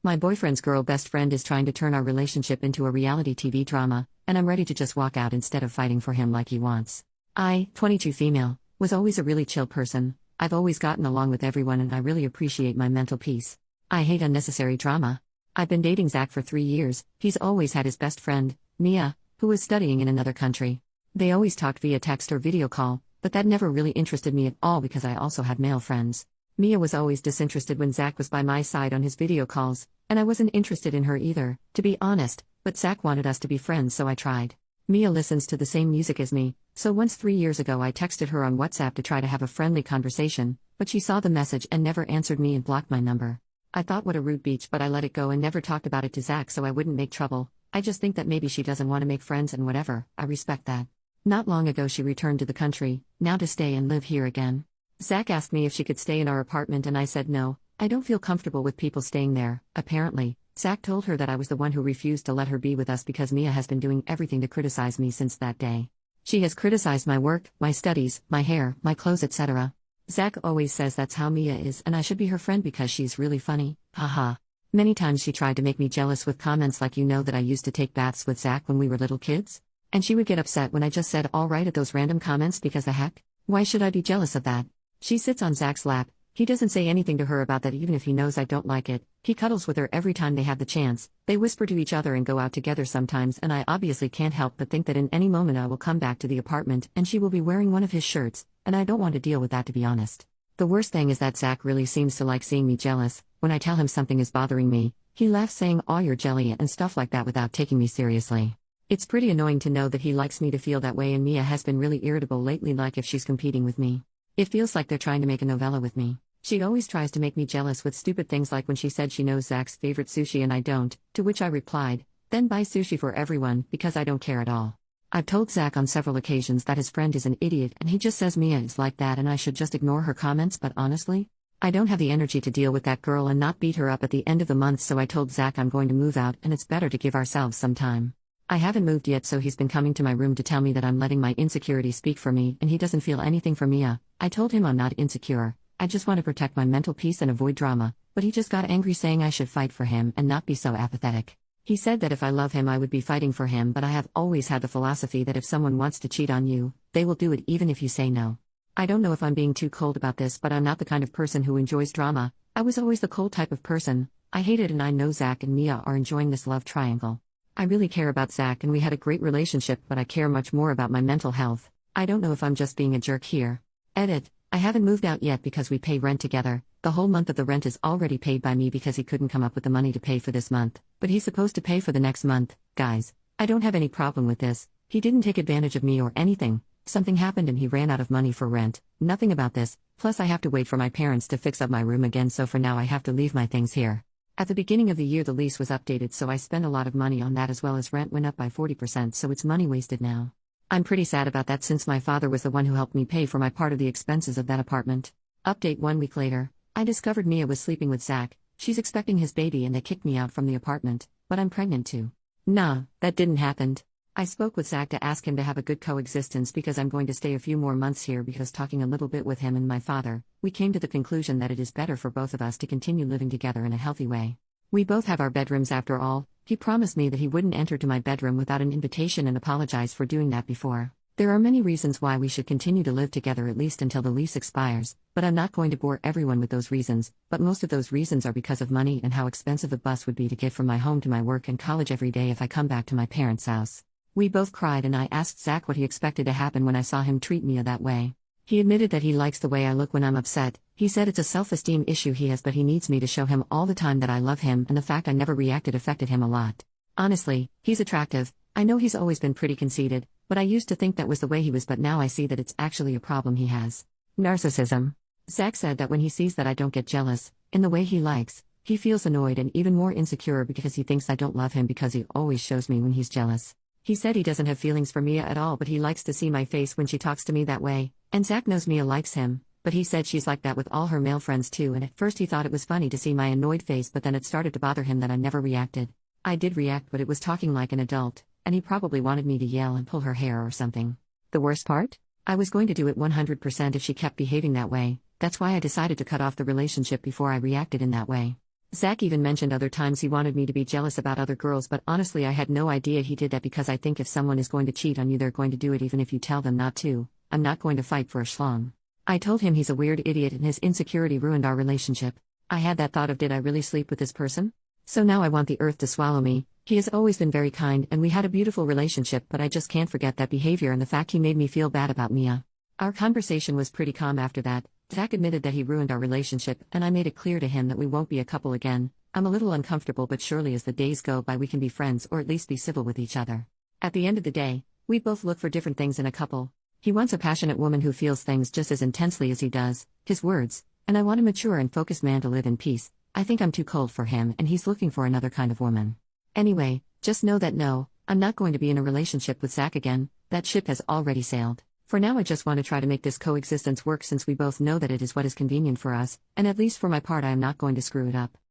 My boyfriend's girl best friend is trying to turn our relationship into a reality TV drama, and I'm ready to just walk out instead of fighting for him like he wants. I, 22 female, was always a really chill person. I've always gotten along with everyone and I really appreciate my mental peace. I hate unnecessary drama. I've been dating Zach for 3 years. He's always had his best friend, Mia, who was studying in another country. They always talked via text or video call, but that never really interested me at all because I also had male friends. Mia was always disinterested when Zach was by my side on his video calls, and I wasn't interested in her either, to be honest, but Zach wanted us to be friends so I tried. Mia listens to the same music as me, so once 3 years ago I texted her on WhatsApp to try to have a friendly conversation, but she saw the message and never answered me and blocked my number. I thought what a rude beach, but I let it go and never talked about it to Zach so I wouldn't make trouble. I just think that maybe she doesn't want to make friends and whatever, I respect that. Not long ago she returned to the country, now to stay and live here again. Zach asked me if she could stay in our apartment and I said no, I don't feel comfortable with people staying there. Apparently, Zach told her that I was the one who refused to let her be with us because Mia has been doing everything to criticize me since that day. She has criticized my work, my studies, my hair, my clothes, etc. Zach always says that's how Mia is and I should be her friend because she's really funny, haha. Many times she tried to make me jealous with comments like, you know that I used to take baths with Zach when we were little kids? And she would get upset when I just said alright at those random comments because the heck? Why should I be jealous of that? She sits on Zach's lap. He doesn't say anything to her about that even if he knows I don't like it. He cuddles with her every time they have the chance. They whisper to each other and go out together sometimes and I obviously can't help but think that in any moment I will come back to the apartment and she will be wearing one of his shirts, and I don't want to deal with that to be honest. The worst thing is that Zach really seems to like seeing me jealous. When I tell him something is bothering me, he laughs saying "aw you're jelly" and stuff like that without taking me seriously. It's pretty annoying to know that he likes me to feel that way and Mia has been really irritable lately like if she's competing with me. It feels like they're trying to make a novella with me. She always tries to make me jealous with stupid things like when she said she knows Zach's favorite sushi and I don't, to which I replied, then buy sushi for everyone because I don't care at all. I've told Zach on several occasions that his friend is an idiot and he just says Mia is like that and I should just ignore her comments, but honestly, I don't have the energy to deal with that girl and not beat her up at the end of the month, so I told Zach I'm going to move out and it's better to give ourselves some time. I haven't moved yet, so he's been coming to my room to tell me that I'm letting my insecurity speak for me and he doesn't feel anything for Mia. I told him I'm not insecure, I just want to protect my mental peace and avoid drama, but he just got angry saying I should fight for him and not be so apathetic. He said that if I love him I would be fighting for him, but I have always had the philosophy that if someone wants to cheat on you, they will do it even if you say no. I don't know if I'm being too cold about this, but I'm not the kind of person who enjoys drama. I was always the cold type of person. I hate it and I know Zach and Mia are enjoying this love triangle. I really care about Zach and we had a great relationship, but I care much more about my mental health. I don't know if I'm just being a jerk here. Edit. I haven't moved out yet because we pay rent together. The whole month of the rent is already paid by me because he couldn't come up with the money to pay for this month, but he's supposed to pay for the next month. Guys, I don't have any problem with this. He didn't take advantage of me or anything. Something happened and he ran out of money for rent. Nothing about this. Plus I have to wait for my parents to fix up my room again, so for now I have to leave my things here. At the beginning of the year the lease was updated, so I spent a lot of money on that as well as rent went up by 40%, so it's money wasted now. I'm pretty sad about that since my father was the one who helped me pay for my part of the expenses of that apartment. Update 1 week later. I discovered Mia was sleeping with Zach. She's expecting his baby and they kicked me out from the apartment, but I'm pregnant too. Nah, that didn't happen. I spoke with Zach to ask him to have a good coexistence because I'm going to stay a few more months here, because talking a little bit with him and my father, we came to the conclusion that it is better for both of us to continue living together in a healthy way. We both have our bedrooms after all. He promised me that he wouldn't enter to my bedroom without an invitation and apologized for doing that before. There are many reasons why we should continue to live together at least until the lease expires, but I'm not going to bore everyone with those reasons, but most of those reasons are because of money and how expensive the bus would be to get from my home to my work and college every day if I come back to my parents' house. We both cried and I asked Zach what he expected to happen when I saw him treat Mia that way. He admitted that he likes the way I look when I'm upset. He said it's a self-esteem issue he has, but he needs me to show him all the time that I love him, and the fact I never reacted affected him a lot. Honestly, he's attractive. I know he's always been pretty conceited, but I used to think that was the way he was, but now I see that it's actually a problem he has. Narcissism. Zach said that when he sees that I don't get jealous, in the way he likes, he feels annoyed and even more insecure because he thinks I don't love him because he always shows me when he's jealous. He said he doesn't have feelings for Mia at all, but he likes to see my face when she talks to me that way, and Zach knows Mia likes him, but he said she's like that with all her male friends too, and at first he thought it was funny to see my annoyed face, but then it started to bother him that I never reacted. I did react, but it was talking like an adult, and he probably wanted me to yell and pull her hair or something. The worst part? I was going to do it 100% if she kept behaving that way. That's why I decided to cut off the relationship before I reacted in that way. Zach even mentioned other times he wanted me to be jealous about other girls, but honestly, I had no idea he did that because I think if someone is going to cheat on you, they're going to do it even if you tell them not to. I'm not going to fight for a schlong. I told him he's a weird idiot and his insecurity ruined our relationship. I had that thought of, did I really sleep with this person? So now I want the earth to swallow me. He has always been very kind and we had a beautiful relationship, but I just can't forget that behavior and the fact he made me feel bad about Mia. Our conversation was pretty calm after that. Zach admitted that he ruined our relationship, and I made it clear to him that we won't be a couple again. I'm a little uncomfortable, but surely as the days go by we can be friends or at least be civil with each other. At the end of the day, we both look for different things in a couple. He wants a passionate woman who feels things just as intensely as he does, his words, and I want a mature and focused man to live in peace. I think I'm too cold for him and he's looking for another kind of woman. Anyway, just know that no, I'm not going to be in a relationship with Zach again. That ship has already sailed. For now I just want to try to make this coexistence work since we both know that it is what is convenient for us, and at least for my part I am not going to screw it up.